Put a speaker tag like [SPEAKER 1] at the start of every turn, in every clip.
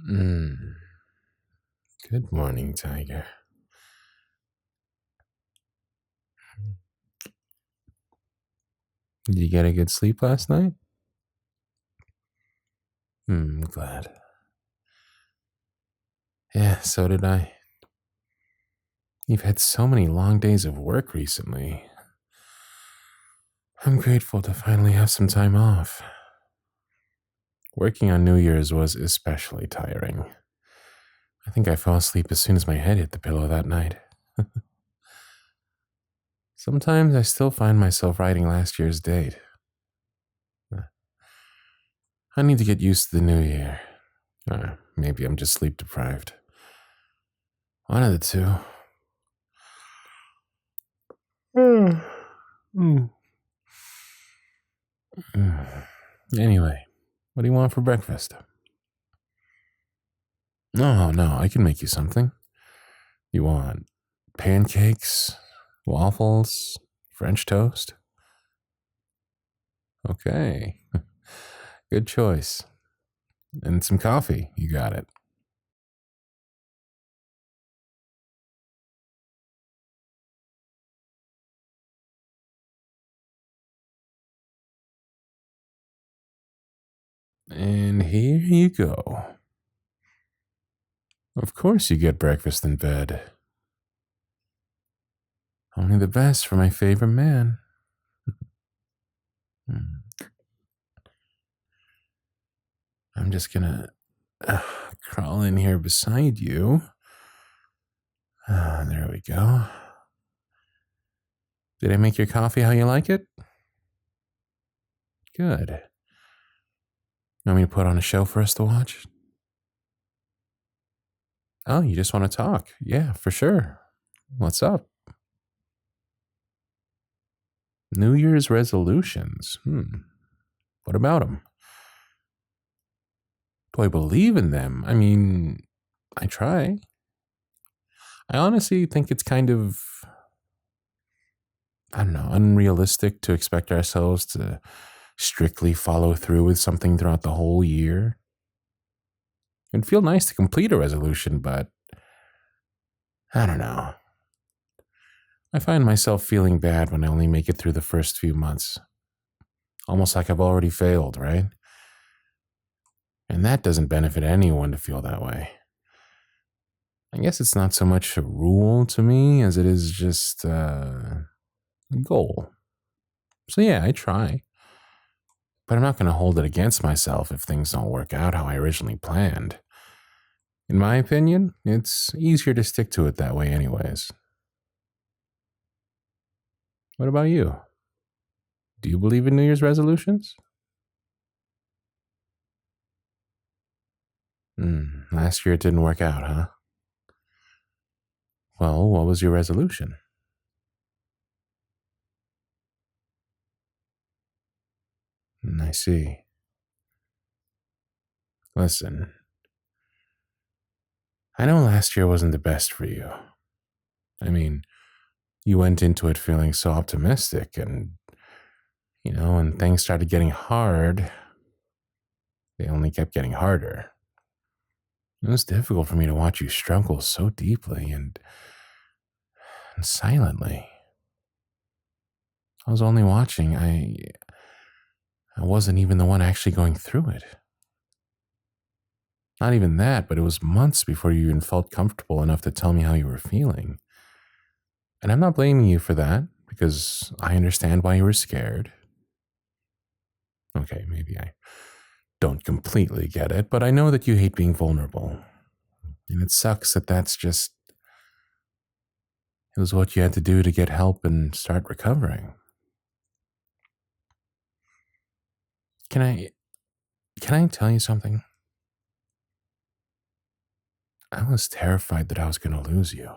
[SPEAKER 1] Good morning, Tiger. Did you get a good sleep last night? Glad. Yeah, so did I. You've had so many long days of work recently. I'm grateful to finally have some time off. Working on New Year's was especially tiring. I think I fell asleep as soon as my head hit the pillow that night. Sometimes I still find myself writing last year's date. I need to get used to the new year. Or maybe I'm just sleep deprived. One of the two. Anyway, what do you want for breakfast? No, I can make you something. You want pancakes, waffles, French toast? Okay, good choice. And some coffee, you got it. And here you go. Of course you get breakfast in bed. Only the best for my favorite man. I'm just gonna crawl in here beside you. There we go. Did I make your coffee how you like it? Good. You want me to put on a show for us to watch? Oh, you just want to talk? Yeah, for sure. What's up? New Year's resolutions. What about them? Do I believe in them? I mean, I try. I honestly think it's kind of, unrealistic to expect ourselves to strictly follow through with something throughout the whole year. It'd feel nice to complete a resolution, but I don't know. I find myself feeling bad when I only make it through the first few months. Almost like I've already failed, right? And that doesn't benefit anyone to feel that way. I guess it's not so much a rule to me as it is just a goal. So yeah, I try. But I'm not going to hold it against myself if things don't work out how I originally planned. In my opinion, it's easier to stick to it that way anyways. What about you? Do you believe in New Year's resolutions? Last year it didn't work out, huh? Well, what was your resolution? I see. Listen, I know last year wasn't the best for you. I mean, you went into it feeling so optimistic and, when things started getting hard, they only kept getting harder. It was difficult for me to watch you struggle so deeply and silently. I was only watching. I wasn't even the one actually going through it. Not even that, but it was months before you even felt comfortable enough to tell me how you were feeling. And I'm not blaming you for that, because I understand why you were scared. Okay, maybe I don't completely get it, but I know that you hate being vulnerable. And it sucks that it was what you had to do to get help and start recovering. Can I tell you something? I was terrified that I was going to lose you.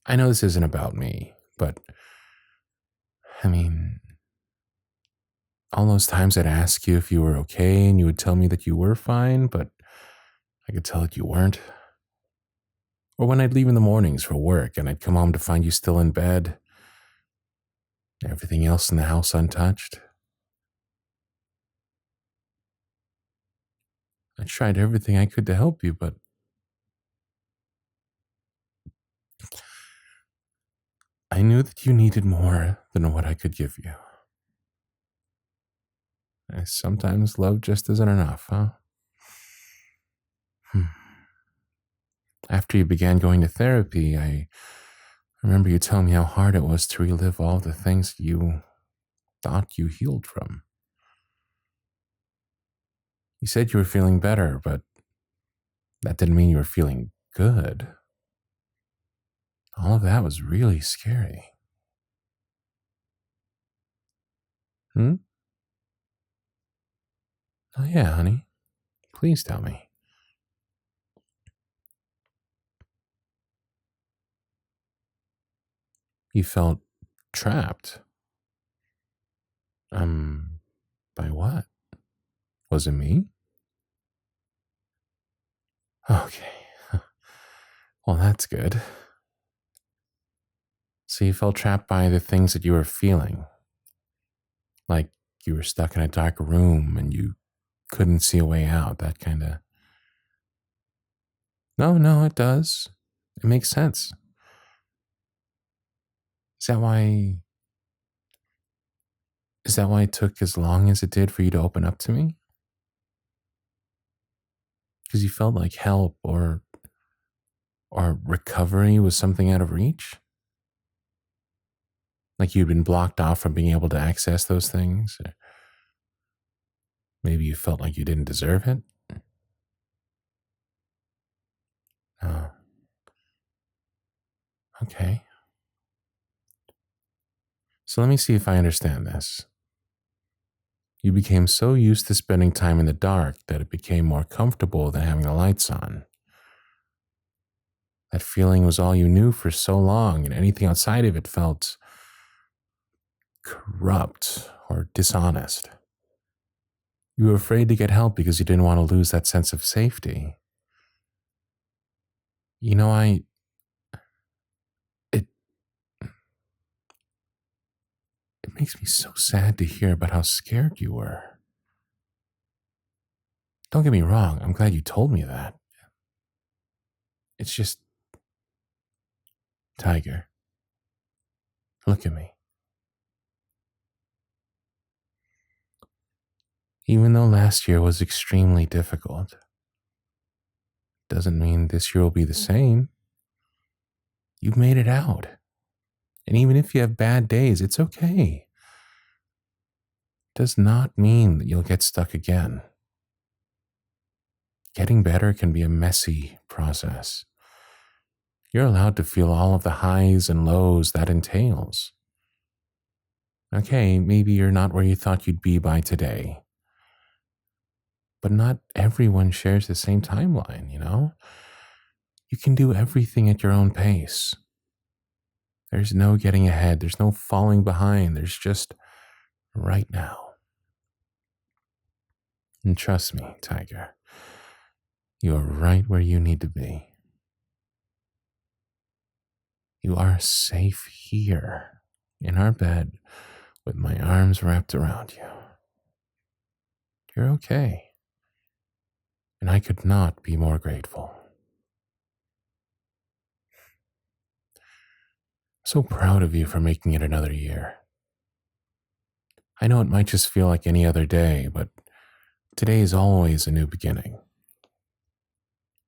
[SPEAKER 1] I know this isn't about me, but I mean, all those times I'd ask you if you were okay and you would tell me that you were fine, but I could tell that you weren't. Or when I'd leave in the mornings for work and I'd come home to find you still in bed, everything else in the house untouched. I tried everything I could to help you, but I knew that you needed more than what I could give you. Sometimes love just isn't enough, huh? After you began going to therapy, I remember you telling me how hard it was to relive all the things you thought you healed from. You said you were feeling better, but that didn't mean you were feeling good. All of that was really scary. Oh yeah, honey. Please tell me. You felt trapped. By what? Was it me? Okay. Well, that's good. So you felt trapped by the things that you were feeling. Like you were stuck in a dark room and you couldn't see a way out, that kind of... No, it does. It makes sense. Is that why it took as long as it did for you to open up to me? Because you felt like help or recovery was something out of reach? Like you'd been blocked off from being able to access those things? Or maybe you felt like you didn't deserve it? Oh. Okay. So let me see if I understand this. You became so used to spending time in the dark that it became more comfortable than having the lights on. That feeling was all you knew for so long, and anything outside of it felt corrupt or dishonest. You were afraid to get help because you didn't want to lose that sense of safety. You know, it makes me so sad to hear about how scared you were. Don't get me wrong, I'm glad you told me that. It's just, Tiger, look at me. Even though last year was extremely difficult, doesn't mean this year will be the same. You've made it out. And even if you have bad days, it's okay. Does not mean that you'll get stuck again. Getting better can be a messy process. You're allowed to feel all of the highs and lows that entails. Okay, maybe you're not where you thought you'd be by today. But not everyone shares the same timeline, you know? You can do everything at your own pace. There's no getting ahead. There's no falling behind. There's just right now. And trust me, Tiger, you are right where you need to be. You are safe here in our bed with my arms wrapped around you. You're okay. And I could not be more grateful. So proud of you for making it another year. I know it might just feel like any other day, but today is always a new beginning.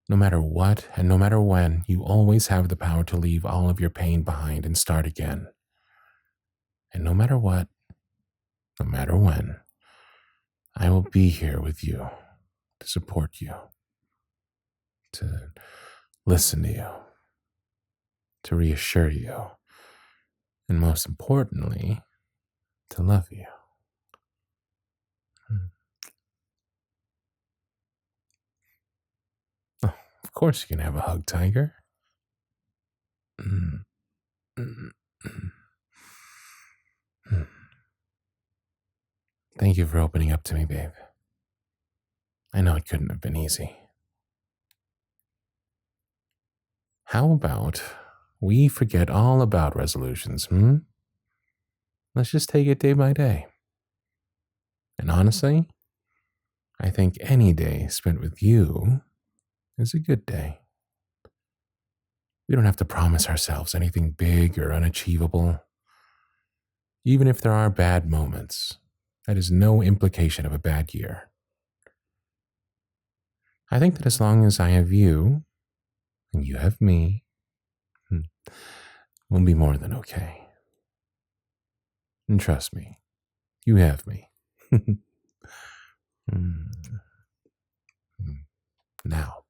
[SPEAKER 1] No matter what and no matter when, you always have the power to leave all of your pain behind and start again. And no matter what, no matter when, I will be here with you to support you, to listen to you, to reassure you, and most importantly, to love you. Oh, of course you can have a hug, Tiger. Thank you for opening up to me, babe. I know it couldn't have been easy. How about we forget all about resolutions, Let's just take it day by day. And honestly, I think any day spent with you is a good day. We don't have to promise ourselves anything big or unachievable. Even if there are bad moments, that is no implication of a bad year. I think that as long as I have you, and you have me, we'll be more than okay. And trust me, you have me. Now,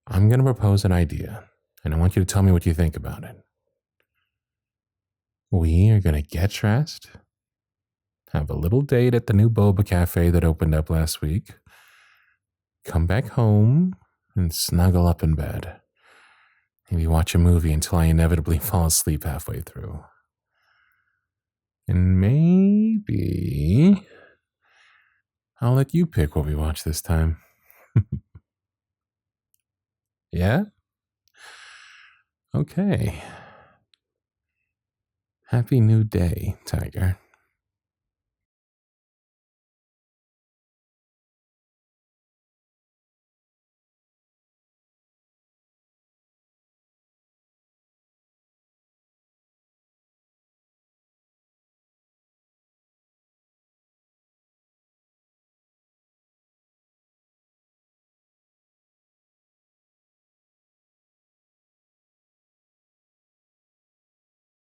[SPEAKER 1] I'm going to propose an idea, and I want you to tell me what you think about it. We are going to get dressed, have a little date at the new boba cafe that opened up last week, come back home, and snuggle up in bed. Maybe watch a movie until I inevitably fall asleep halfway through. And maybe I'll let you pick what we watch this time. Yeah? Okay. Happy new day, Tiger.